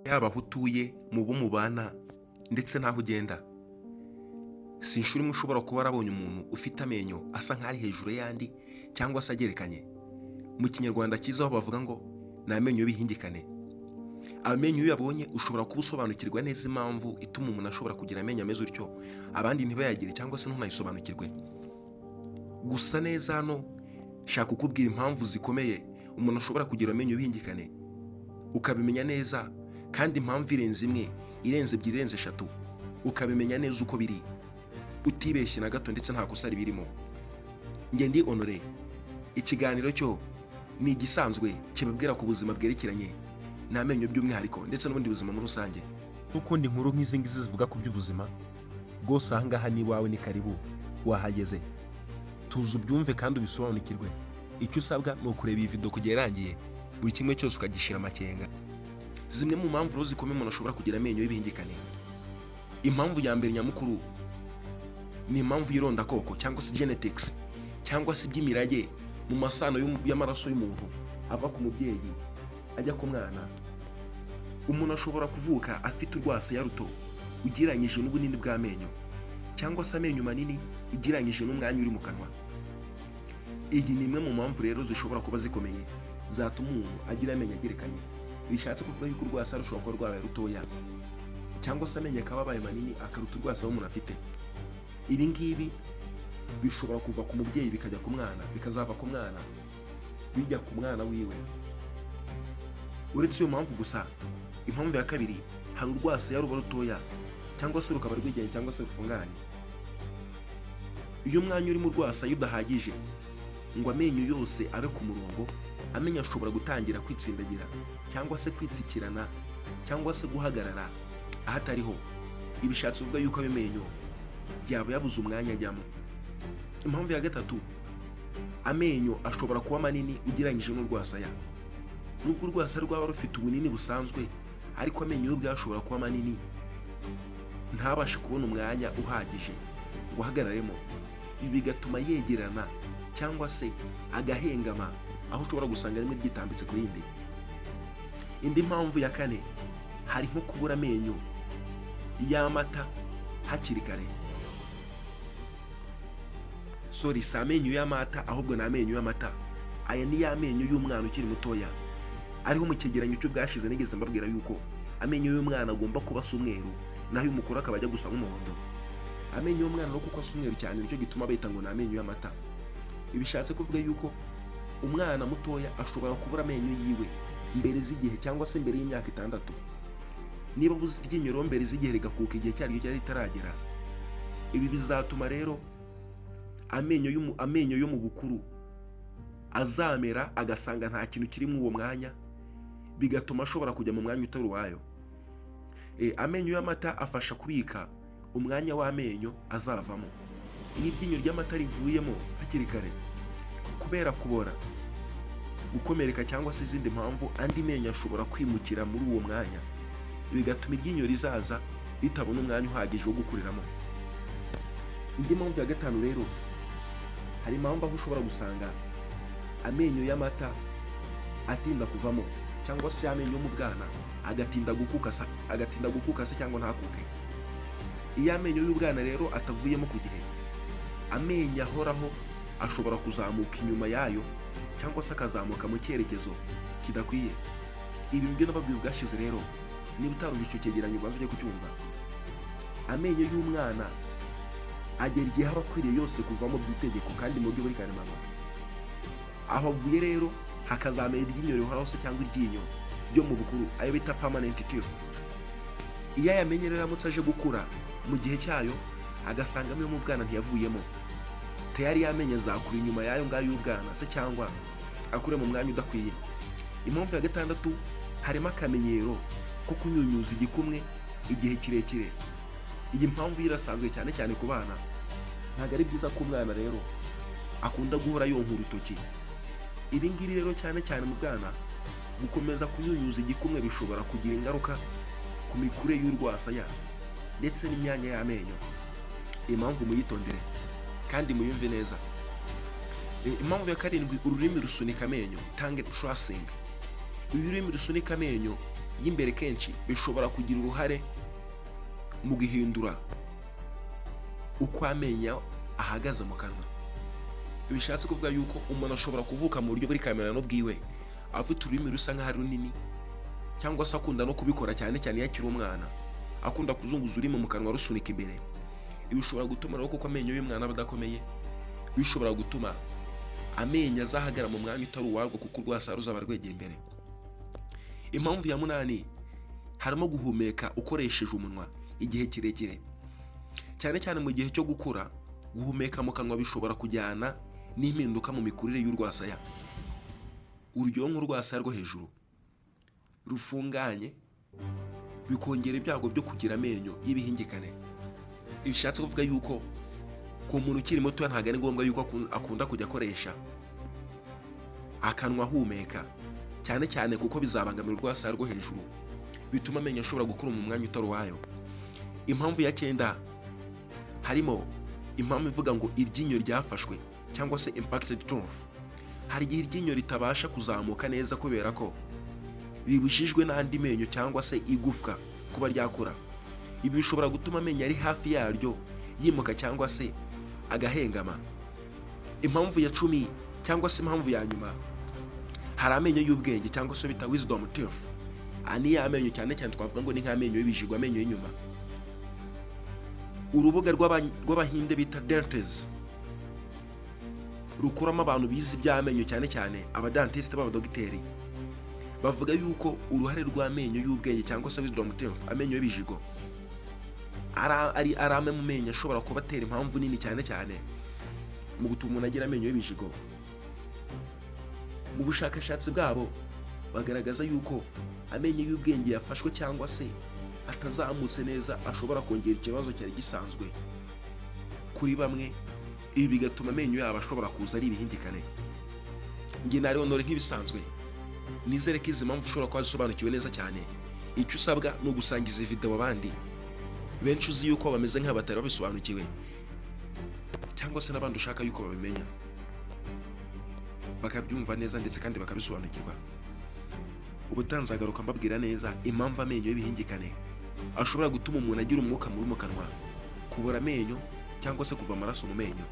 yaba aho utuye, mu bo mubana ndetse n'aho ugenda. Si inshuro imwe ushobora kuba warabonye umuntu ufite amenyo asa nk'ari hejuru y'andi cyangwa se agerekanye. Mu kinyarwanda cyiza aho bavuga ngo ni amenyo y'ibihingikane. Amenyo iyo uyabonye ushobora kuba usobanukirwa neza impamvu ituma umuntu ashobora kugira amenyo ameze utyo, abandi ntibayagire cyangwa se ntunayisobanukirwe. Gusa neza hano shaka kukubwira impamvu zikomeye umuntu ashobora kugira amenyo y'ibihingikane, ukabimenya neza, kandi impamvu irenze imwe, irenze ebyiri, irenze eshatu, ukabimenya neza uko biri, utibeshye na gato ndetse nta kosa ribirimo. Njye ndi Honore, ikiganiro cyo ni igisanzwe kibabwira ku buzima bwerekeranye n'amenyo by'umwihariko ndetse n'ubundi buzima muri rusange. N'ukundi nkuru nk'izi ngizi zivuga ku by'ubuzima, rwose aha ngaha ni iwawe, ni karibu, wahageze. Tuzi ubyumve kandi ubisobanukirwe. Icyo usabwa ni ukureba iyi video kugera irangiye, buri kimwe cyose ukagishira amakenga. Zimwe mu mpamvu rero zikomeye umuntu ashobora kugira amenyo y'ibihingikane. Impamvu ya mbere nyamukuru ni impamvu y'irondakoko cyangwa se genetics, cyangwa se iby'imirage mu masano y'amaraso y'umuntu ava ku mubyeyi ajya ku mwana. Umuntu ashobora kuvuka afite urwasaya ruto ugereranyije n'ubunini bw'amenyo, cyangwa se amenyo manini ugereranyije n'umwanya uri mu kanwa. Iyi ni imwe mu mpamvu rero zishobora kuba zikomeye zatuma umuntu agira amenyo agerekanye. Bishatse kuvuga yuko urwasaya rushobora kuba rwabaye rutoya, cyangwa se amenyo akaba abaye manini akaruta urwasaya umuntu afite. Ibi ngibi bishobora kuva ku mubyeyi bikajya ku mwana, bikazava ku mwana bijya ku mwana wiwe. Uretse iyo mpamvu gusa, impamvu ya kabiri, hari urwasaya ruba rutoya cyangwa se rukaba rwigenge cyangwa se rufunganye. Iyo umwanya uri mu rwasaya udahagije ngo amenyo yose abe ku murongo, amenyo ashobora gutangira kwitsindagira cyangwa se kwitsikirana cyangwa se guhagarara ahatariho. Ibishatse kuvuga yuko ayo menyo yaba yabuze umwanya ajyamo. Impamvu ya gatatu, amenyo ashobora kuba manini ugereranyije n'urwasaya. Nubwo urwasaya rwaba rufite ubunini busanzwe, ariko amenyo yo ubwayo ashobora kuba manini ntabashe kubona umwanya uhagije ngo ahagararemo. Ibi bigatuma yegerana cyangwa se agahengama, aho ushobora gusanga rimwe ryitambitse ku rindi. Indi mpamvu ya kane, hari nko kubura amenyo y'amata hakiri kare. Si amenyo y'amata ahubwo ni amenyo y'amata. Aya ni ya menyo y'umwana ukiri mutoya. Ariho mu cyegeranyo cy'ubwashize nigeze mbabwira yuko amenyo y'umwana agomba kuba asa umweru, naho umukuru akaba ajya gusa nk'umuhondo. Amenyo y'umwana no kuko asa umweru cyane nicyo gituma bayita ngo ni amenyo y'amata. Ibishatse kuvuga yuko umwana mutoya ashobora kubura amenyo yiwe mbere z'igihe cyangwa se mbere y'imyaka 6. Niba buze iryinyo rero mbere z'igihe rigakuka igihe cyaryo cyari ritaragera, ibi bizatuma rero amenyo yo mu bukuru azamera agasanga nta kintu kiri muri uwo mwanya, bigatuma ashobora kujya mu mwanya utari uwayo. Amenyo y'amata afasha kubika umwanya w'amenyo azavamo. Iyo iryinyo ry'amata rivuyemo hakiri kare, kubera kubora, gukomereka cyangwa se izindi mpamvu, andi menyo ashobora kwimukira muri uwo mwanya, bigatuma iryinyo rizaza ritabona umwanya uhagije wo gukuriramo. Indi mpamvu ya gatanu rero, hari impamvu aho ushobora gusanga amenyo y'amata atinda kuvamo, cyangwa se amenyo yo mu bwana agatinda gukuka se cyangwa ntakuke. Iyo amenyo y'ubwana rero atavuyemo ku gihe, amenyo ahoraho ashobora kuzamuka inyuma yayo cyangwa se akazamuka mu cyerekezo kidakwiye. Ibi byo nababwiye ubwashize rero, niba utarumva icyo cyegeranyo ubanza ujye kucyumva. Amenyo y'umwana agera igihe aba akwiriye yose kuvamo by'itegeko kandi mu buryo buri karemano. Aho avuye rero hakazamera iryinyo rihoraho se cyangwa iryinyo ryo mu bukuru, ayo bita permanent tooth. Iyo ayamenye rero aramutse aje gukura mu gihe cyayo, agasanga amenyo mu bwana ntiyavuyemo, tayari yamenye azakura inyuma yayo ngayo y'ubwana se cyangwa akure mu mwanya udakwiye. Impamvu ya gatandatu, harimo akamenyero ko kunyunyuza igikumwe igihe kirekire. Iyi mpamvu irasanzwe cyane cyane ku bana. Ntabwo ari byiza ko umwana rero akunda guhora yonka urutoki. Ibi ngibi rero cyane cyane mu bwana, gukomeza kunyunyuza igikumwe bishobora kugira ingaruka ku mikurire y'urwasaya ndetse n'imyanya y'amenyo. Impamvu muyitondere kandi muyumve neza. Impamvu ya karindwi, ururimi rusunika amenyo, tongue trussing. Iyo ururimi rusunika amenyo y'imbere kenshi bishobora kugira uruhare mu guhindura uko amenyo ahagaze mu kanwa. Bishatse kuvuga yuko umuntu ashobora kuvuka mu buryo buri kamerano bwiwe afite ururimi rusa nk'aho ari runini, cyangwa se akunda no kubikora cyane cyane iyo akiri umwana, akunda kuzunguza ururimi mu kanwa rusunika imbere. Ibi bishobora gutuma rero kuko amenyo y'umwana aba adakomeye, bishobora gutuma amenyo azahagara mu mwanya utari uwarwo kuko urwasaya ruzaba rwegeye imbere. Impamvu ya 8 harimo guhumeka ukoresheje umunwa igihe kirekire. Cyane cyane mu gihe cyo gukura, guhumeka mu kanwa bishobora kujyana n'impinduka mu mikurire y'urwasaya. Urugero nk'urwasaya rwo hejuru rufunganye bikongera ibyago byo kugira amenyo y'ibihingikane. Bishatse kuvuga yuko ku muntu ukiri muto ntabwo ari ngombwa yuko akunda kujya akoresha akanwa ahumeka, cyane cyane kuko bizabangamira urwasaya rwo hejuru, bituma amenyo ashobora gukura mu mwanya utari uwayo. Impamvu ya 9 harimo impamvu ivuga ngo iryinyo ryafashwe cyangwa se impacted tooth. Hari igihe iryinyo ritabasha kuzamuka neza kubera ko ribujijwe n'andi menyo cyangwa se igufwa kuba ryakura. Ibi bishobora gutuma amenyo ari hafi yaryo yimuka cyangwa se agahengama. Impamvu ya 10 cyangwa se impamvu ya nyuma, hari amenyo y'ubwenge cyangwa se bita wisdom teeth. Ani ya amenyo cyane cyane twavuga ngo ni nk'amenyo y'ibijigo, amenyo y'inyuma. Urubuga rw'abahinde bita dentists rukuramo abantu bize iby'amenyo, cyane cyane abadentiste b'abadogiteri, bavuga yuko uruhare rw'amenyo y'ubwenge cyangwa se wisdom teeth, amenyo y'ibijigo, ari amwe mu menyo ashobora kuba atera impamvu nini cyane cyane mu gutuma umuntu agira amenyo y'ibijigo. Mu bushakashatsi bwabo bagaragaza yuko amenyo y'ubwenge yafashwe cyangwa se atazamutse neza ashobora kongera ikibazo cyari gisanzwe kuri bamwe. Ibi bigatuma amenyo yabo ashobora kuza ari ibihingikane. Nge narondore nk'ibisanzwe, nizere ko izi mpamvu ushobora kuba zisobanukiwe neza cyane. Icyo usabwa ni ugusangiza video abandi benshi uzi yuko bameze nk'abatari babisobanukiwe, cyangwa se n'abandi ushaka yuko babimenya bakabyumva neza ndetse kandi bakabisobanukirwa. Ubutanzagaruka mbabwira neza impamvu amenyo y'ibihingikane ashobora gutuma umuntu agira umwuka mubi mu kanwa, kubura amenyo cyangwa se kuva amaraso mu menyo.